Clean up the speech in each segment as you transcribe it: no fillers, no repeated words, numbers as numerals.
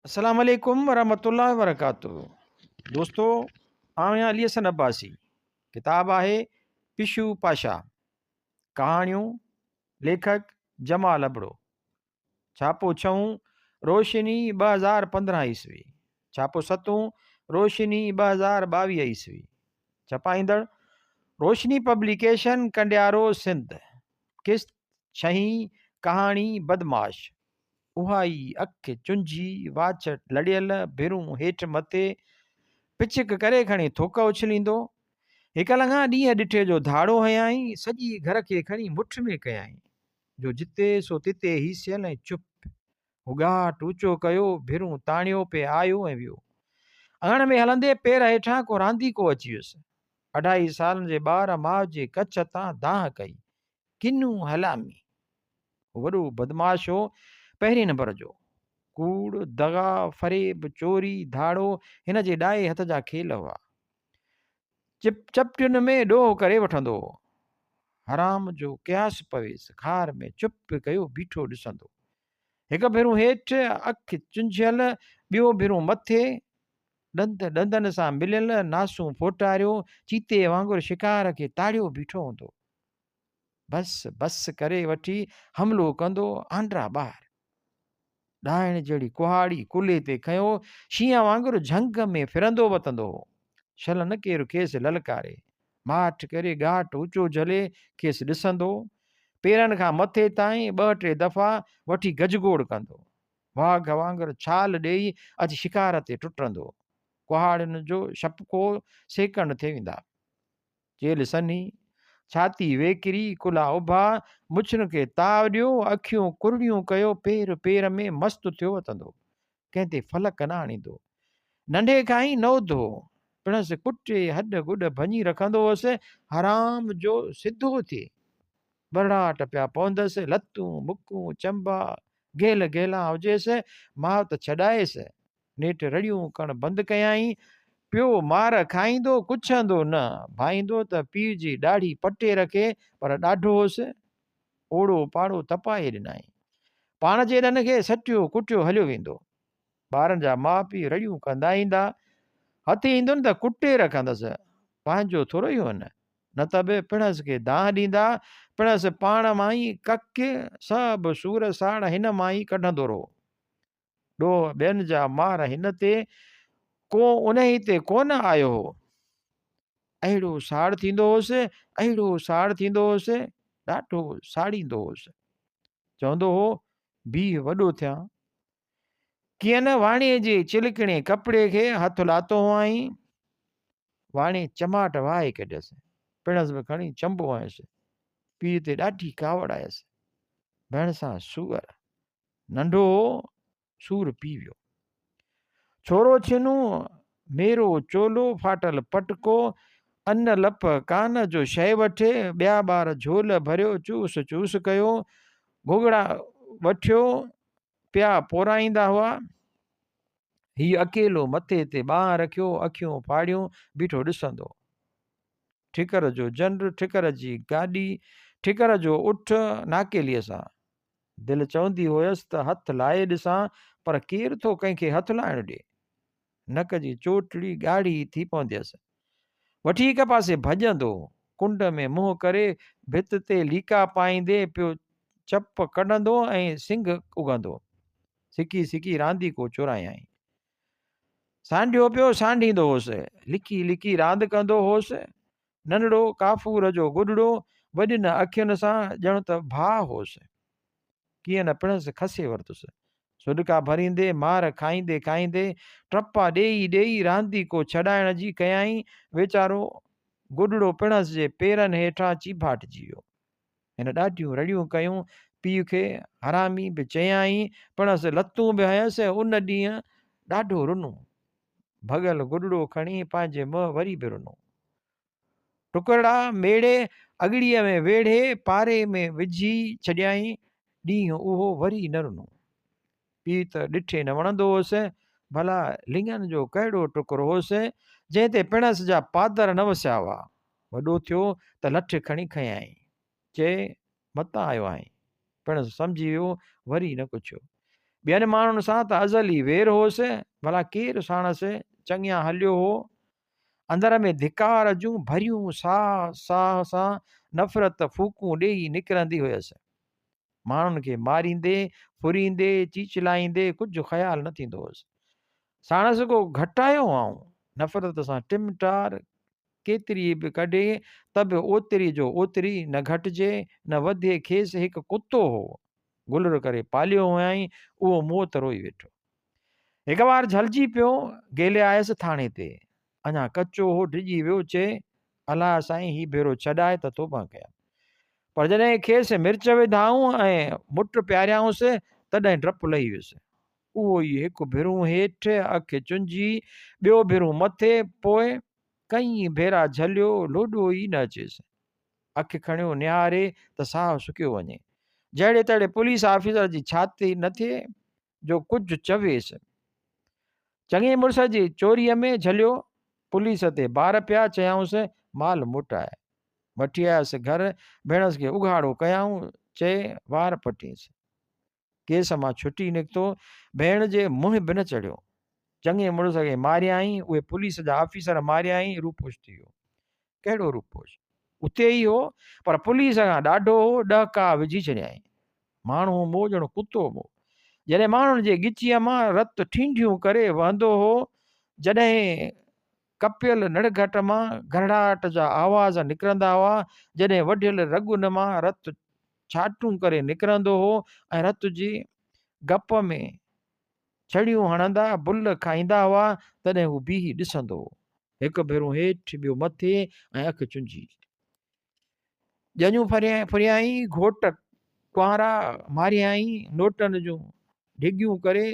अस्सलाम वालेकुम वरहमतुल्लाहि वबरकातुहू। दोस्तों, आहियां अली हसन अब्बासी। किताब आहे पिशू पाशा। कहाणियूं लेखक जमाल अबड़ो। छापो छऊं रोशनी 2015 ईस्वी। छापो सतूं रोशनी 2022 ईस्वी। छपाईंदड़ रोशनी पब्लिकेशन, कंडियारो, सिंध। किस्त छहीं कहाणी बदमाश। उहा ई अखि चुंझी, वाच लड़ियल, भिरूं हेठि मथे, पिचक करे खणी थोक उछलींदो। हिक लंघा ॾींहं ॾिठे जो धाड़ो हयाईं, सॼी घर खे खणी मुठ में कयाईं। जो जिते सो तिते हीसियल ऐं चुप। उगाट ऊचो कयो, भिरूं ताणियो पे आयो ऐं वियो। अङण में हलंदे पेर हेठां को रांदीको अची वियुसि। 2.5 सालनि जे ॿार माउ जे कच्छ तां दाह कई। किन्नू हलामी। वॾो बदमाश हो, पहिरें नंबर जो। कूड़, दगा, फरेब, चोरी, धाड़ो हिन जे ॾाए हथ जा खेल हुआ। चपटियुनि में ॾोह करे वठंदो हो। हराम जो क़यास पवेसि, खार में चुप कयो बीठो ॾिसंदो। हिक भेरूं हेठि अखि चुंझियल, ॿियो भेरूं मथे, ॾंद ॾंदनि सां मिलियल, नासूं फोटारियो, चीते वांगुरु शिकार खे ताड़ियो बीठो हूंदो। बस बस करे वठी हमिलो कंदो आंड्रा ॿार। ॾाइण जहिड़ी कुहाड़ी कुल्हे ते खयो, शींहं वांगुरु झंग में फिरंदो वतंदो हो। छल न केरु खेसि ललकारे। माठ करे घाट ऊचो झले खेसि ॾिसंदो। पेरनि खां मथे ताईं 2-3 दफ़ा वठी गजगोड़ कंदो। वाघ वांगुरु छाल ॾेई अॼु शिकार ते टुटंदो। कुहाड़ियुनि जो छपको सेकण थी वेंदा। चेल सनी, छाती वेकिरी, कुल्हा उभा, मुछिन खे ताव ॾियो, अखियूं कुरड़ियूं कयो, पेर पेर में मस्तु थियो वतंदो। कंहिं ते फलक न आणींदो। नंढे खां ई नौधो, पिणसि कुटे हॾ गुॾ भञी रखंदो हुअसि, हराम जो सिधो थिए। बरड़ाट पिया पवंदसि, लतूं मुकूं चंबा गेल गेला हुजेसि, माउ त छॾाएसि। नेठि रड़ियूं कण बंदि कयाईं। पियो मार खाईंदो, कुछंदो न, भाईंदो त पीउ जी ॾाढी पटे रखे, पर ॾाढो हुअसि। ओड़ो पाड़ो तपाए ॾिनाई। पाण जे ॾन खे सटियो कुटियो हलियो वेंदो। ॿारनि जा माउ पीउ रड़ियूं कंदा ईंदा। हथु ईंदुनि त कुटे रखंदसि, पंहिंजो थोरो ई हुन। न त बि पिणस खे दाह ॾींदा। पिणस पाण मां ई कक सभु सूर साड़ हिन मां ई कढंदो रहो। ॾोह ॿियनि जा मार हिन ते, को उन ई ते कोन आयो हो। अहिड़ो साड़ थींदो हुअसि, अहिड़ो साड़ थींदो हुअसि, ॾाढो साड़ींदो हुअसि। चवंदो हो, बीह वॾो थियां। कीअं न वाणीअ जे चिलकणे कपिड़े खे हथु लातो हुआईं। वाणी चमाट वाहे कढियसि, पिणस बि खणी चंबो हयसि। पीउ ते ॾाढी कावड़ आयसि। भेण सां सूअर नंढो सूर पी वियो। छोरो छिनू मेरो चोलो, फाटल पटको, अन्न लप कान जो शइ वठे। ॿिया ॿार झोल भरियो चूस चूस कयो। घुगड़ा वठियो पिया पोराईंदा हुआ। हीउ अकेलो मथे ते ॿांह रखियो, अखियूं फाड़ियूं बीठो ॾिसंदो। ठिकर जो जंड, ठिकर जी गाॾी, ठिकर जो उठ नाकेलीअ सां। दिलि चवंदी हुयसि त हथु लाहे ॾिसां, पर केरु थो कंहिंखे हथु लाइण ॾिए। नक जी चोटड़ी ॻाढ़ी थी पवंदी हुअसि। वठी हिक पासे भॼंदो, कुंड में मुंहुं करे भित ते लीका पाईंदे पियो चप कढंदो ऐं सिंग उगंदो। सिकी सिकी रांदी को चुरायाईं। सांडियो पियो सांडींदो होसि, लिकी लिकी रांदि कंदो होसि। नंढड़ो काफूर जो गुॾड़ो, वॾियुनि अखियुनि सां ॼण त भाउ होसि। कीअं न पिणस खसे वरितुसि। सुॾिका भरींदे, मार खाईंदे खाईंदे, टपा ॾेई ॾेई रांदी को छॾाइण जी कयाईं। वीचारो गुॾड़ो पिणस जे पेरनि हेठां चीभाटिजी वियो। हिन ॾाढियूं रड़ियूं कयूं। पीउ खे हरामी बि चयाईं, पिणस लतूं बि हयसि। उन ॾींहुं ॾाढो रुनो। भॻल गुॾड़ो खणी पंहिंजे मुंहुं वरी बि रुनो। टुकड़ा मेड़े अॻड़ीअ में वेढ़े पारे में विझी छॾियाईं। ॾींहुं उहो वरी न रुनो। पीउ त ॾिठे न वणंदो हुअसि। भला लिङनि जो कहिड़ो टुकड़ो हुअसि जंहिं ते पिणस जा पादर न वसिया हुआ। वॾो थियो त लठ खणी खयाईं। चए मतां आयो आहीं। पिणस सम्झी वियो, वरी न कुझु। ॿियनि माण्हुनि सां त अज़ल ई वेर होसि, भला केरु साणसि चङिया हलियो हो। अंदर में धिकार जूं भरियूं साह साह सां नफ़रत फूकूं ॾेई निकिरंदी हुयसि। माण्हुनि खे मारींदे फुरींदे चीचलाईंदे कुझु ख़्यालु न थींदो हुअसि। साणसि को घटायो आऊं नफ़रत सां टिमटार केतिरी बि कढे त बि ओतिरी जो ओतिरी न घटिजे न वधे। खेसि हिकु कुतो हो गुलर करे पालियो हुयईं, उहो मौत रोई वेठो। हिकु बार झलिजी पियो, गेले आयसि थाणे ते, अञा कचो हो, डिॼी वियो, चए अलाह साईं ही भेरो छॾाए त तोबा कया। पर जॾहिं खेसि मिर्च विधाऊं ऐं मुट पियारियाऊंसि तॾहिं डपु लही वियुसि। उहो ई हिकु भेरूं हेठि अखि चुंझी, ॿियो भेरूं मथे, पोइ कई भेरा झलियो, लोॾो ई न अचेसि। अखि खणियो निहारे त साहु सुकियो वञे, जहिड़े तहिड़े पुलिस ऑफिसर जी छाती न थिए जो कुझु चवेसि। चङे मुड़ुस जी चोरीअ में झलियो, पुलिस ते बार पिया, चयाऊंसि माल मोटाए। वठी आयसि घर, भेणसि खे उघाड़ो कयाऊं, चए वार पटीसि। केस मां छुटी निकितो, भेण जे मुंहुं बि न चढ़ियो। चङे मुड़ुस खे मारियाईं, उहे पुलिस जा ऑफिसर मारियाईं, रूपोश थी वियो। कहिड़ो रूपोश? उते ई हो, पर पुलिस खां ॾाढो हो, ॾहका विझी छॾियाईं। माण्हू मोह ॼणो कुतो मोह। जॾहिं माण्हुनि जे गिचीअ मां रत ठींडियूं करे वहंदो हो, जॾहिं कपियल नड़घट मां घरड़ाहट जा आवाज़ निकिरंदा हुआ, जॾहिं वढियल रॻुन मां रत छाटूं करे निकिरंदो हो ऐं रत जी गप में छड़ियूं हणंदा बुल खाईंदा हुआ, तॾहिं हू बीही ॾिसंदो हो, हिकु भेरो हेठि, ॿियो मथे, ऐं अखि चुंझी। ॼञूं फरियाईं, घोट कुंवारा मारियाईं, नोटनि जूं ढिघियूं करे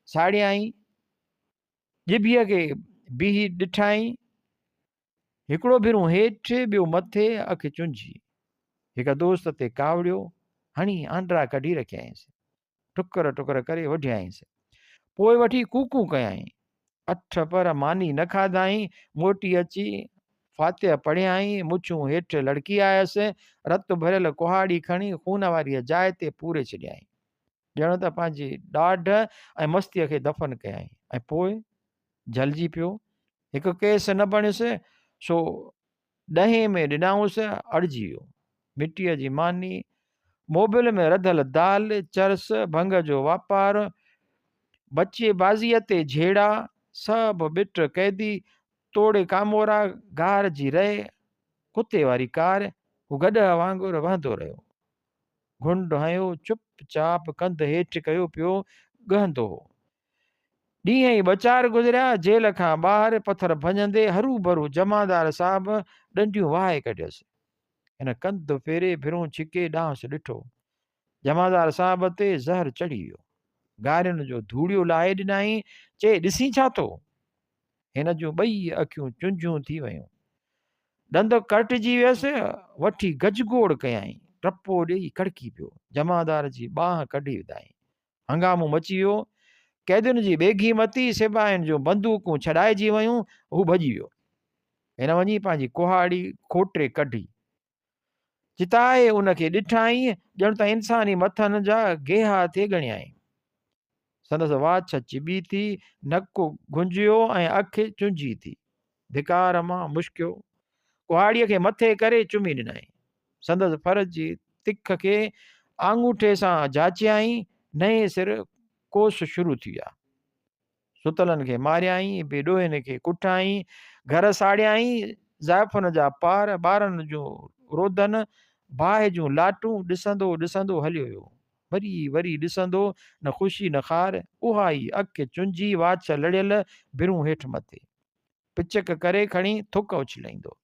साड़ियाईं, ॼिभीअ खे बीही ॾिठाईं, हिकिड़ो भेरो हेठि, ॿियो मथे, अखि चुंझी। हिकु दोस्त ते कावड़ियो हणी आंड्रा कढी रखियाईंसि, टुकर टुकर करे वढियाईंसि, पोइ वठी कूकू कयाईं। 8 पर मानी न खाधाईं, मोटी अची फातिह पढ़ियाईं, मुछूं हेठि लड़की आयसि, रत भरियल कुहाड़ी खणी खून वारीअ जाइ ते पूरे छॾियाईं, ॼण त पंहिंजी ॾाढ ऐं मस्तीअ खे दफ़न कयाईं। ऐं पोइ झलिजी पियो, हिकु केस न बणियुसि, सो 10 में ॾिनाऊंसि, अड़िजी वियो। मिटीअ जी मानी, मोबिल में रधल दाल, चरस, भंग जो वापारु, बचे बाज़ीअ ते झेड़ा, सभु ॿिट कैदी, तोड़े कामोरा, गार जी रहे, कुते वारी कार, हू गॾह वांगुरु वहंदो रहियो। घुंड हयो, चुपचाप कंध हेठि कयो पियो, ॻहंदो हो। ॾींहं ई 2 4 गुज़रिया, जेल खां ॿाहिरि पथर भञंदे हरू भरू जमादार साहब ॾंडियूं वाहे कढियसि। हिन कंध फेरे भिरूं छिके ॾांहुंसि ॾिठो, जमादार साहब ते ज़हर चढ़ी वियो। गारियुनि जो धूड़ियो लाहे ॾिनाई, चए ॾिसी छा थो? हिन जूं 2 अखियूं चुंझूं थी वियूं, ॾंद कटिजी वियसि, वठी गजगोड़ कयाईं, टपो ॾेई कड़की पियो। जमादार जी बांह कढी विधाईं, हंगामो मची वियो। कैदियुनि जी ॿेघी मती, सिपाहियुनि जूं बंदूकूं छॾाइजी वयूं, हू भॼी वियो। हिन वञी पंहिंजी कुहाड़ी खोटे कढी, चिताए उनखे ॾिठाईं, ॼण त इंसानी मथनि जा गेहा थिए ॻणियाईं। संदसि वाछ चिॿी थी, नकु गुंजियो ऐं अखि चुंझी थी, धिकार मां मुश्कियो, कुहाड़ीअ खे मथे करे चुमी ॾिनई। संदसि फर्ज जी तिख खे आंगूठे सां जाचियाईं, नए सिर कोस शुरू थी विया। सुतलनि खे मारियाईं, बेॾोहिनि खे कुठाईं, घर साड़ियाईं, ज़ाइफ़ुनि जा पार, ॿारनि जूं रोदन, बाहि जूं लाटूं, ॾिसंदो ॾिसंदो हलियो वियो। वरी वरी ॾिसंदो, न ख़ुशी न ख़ार, उहा ई अखि चुंझी, वाछ लड़ियल, भिरूं हेठि मथे, पिचक करे खणी थुक उछलाईंदो।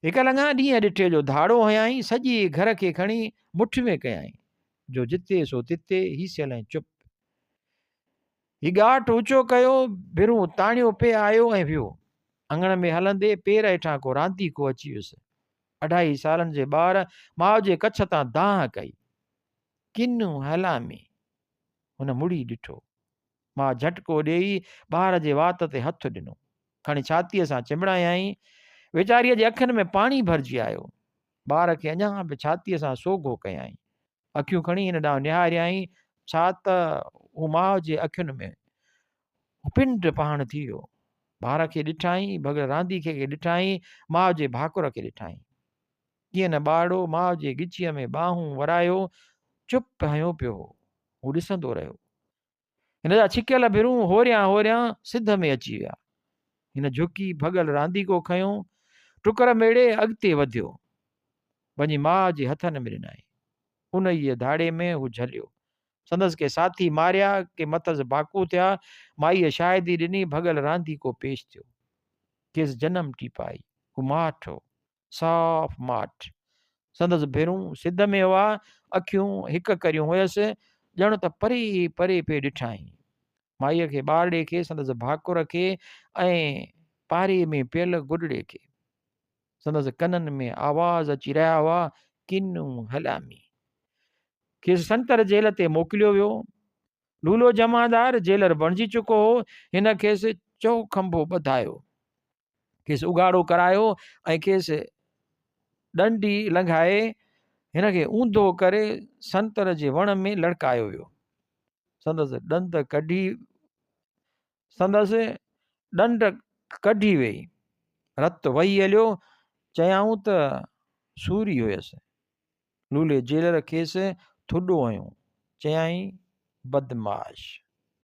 हिकु लङा ॾींहं ॾिठे जो धाड़ो हयाईं, सॼे घर खे खणी मुठ में कयाईं, जो जिते सो तिते, हीसियल ऐं चुप। ही ॻाठ ऊचो कयो, भिरूं ताणियो पे आयो ऐं वियो। अंगण में हलंदे पेर हेठां को रांदीको अची वियुसि। 2.5 सालनि जे ॿार माउ जे कच्छ तां दांह कई, किन हलामी। हुन मुड़ी ॾिठो, मां झटको ॾेई ॿार जे वात ते हथु ॾिनो, खणी छातीअ सां चिंबड़ायईं। वीचारीअ जे अखियुनि में पाणी भरिजी आयो। ॿार खे अञा बि छातीअ सां सोघो कयाईं, अखियूं खणी हिन ॾांहुं निहारियाईं, छा त उहो माउ जे अखियुनि में पिंड पाण थी वियो। ॿार खे ॾिठाई, भॻल रांदीखे खे ॾिठाई, माउ जे भाकुर खे ॾिठाई। कीअं न ॿारड़ो माउ जे गिचीअ में ॿाहूं वरायो चुप हयो पियो, हू ॾिसंदो रहियो। हिन जा छिकियल भिरूं होरियां होरियां सिध में अची विया। हिन झुकी भॻल रांदीको खयों, टुकर मेड़े अॻिते वधियो, वञी माउ जे हथनि में ॾिनई। उन ई धाड़े में हू झलियो। संदसि के साथी मारिया के मथसि भाकू थिया। माईअ शायदि ई ॾिनी, भॻल रांदीको पेश थियो, खेसि जनम टीपाई। हू माठो, साफ़ माठ। संदसि भेरूं सिध में हुआ, अखियूं हिक करियूं हुयसि, ॼण त परे परे पे ॾिठाई। माईअ खे, ॿारड़े खे, संदसि भाकुर खे ऐं पारे में पियल गुॾड़े खे। संदसि कननि में आवाज़ अची रहिया हुआ, किनू हलामी। खेसि संतर जेल ते मोकिलियो वियो। लूलो जमादार जेलर बणिजी चुको हो। हिन खेसि चौखंभो ॿधायो, खेसि उघाड़ो करायो ऐं खेसि ॾंडी लंघाए हिन खे ऊंधो करे संतर जे वण में लड़कायो वियो। संदसि ॾंड कढी वई, रत वही हलियो। चयाऊं त सूरी हुयसि। लूले जेलर खेसि थुॾो हयो, चयाई बदमाश।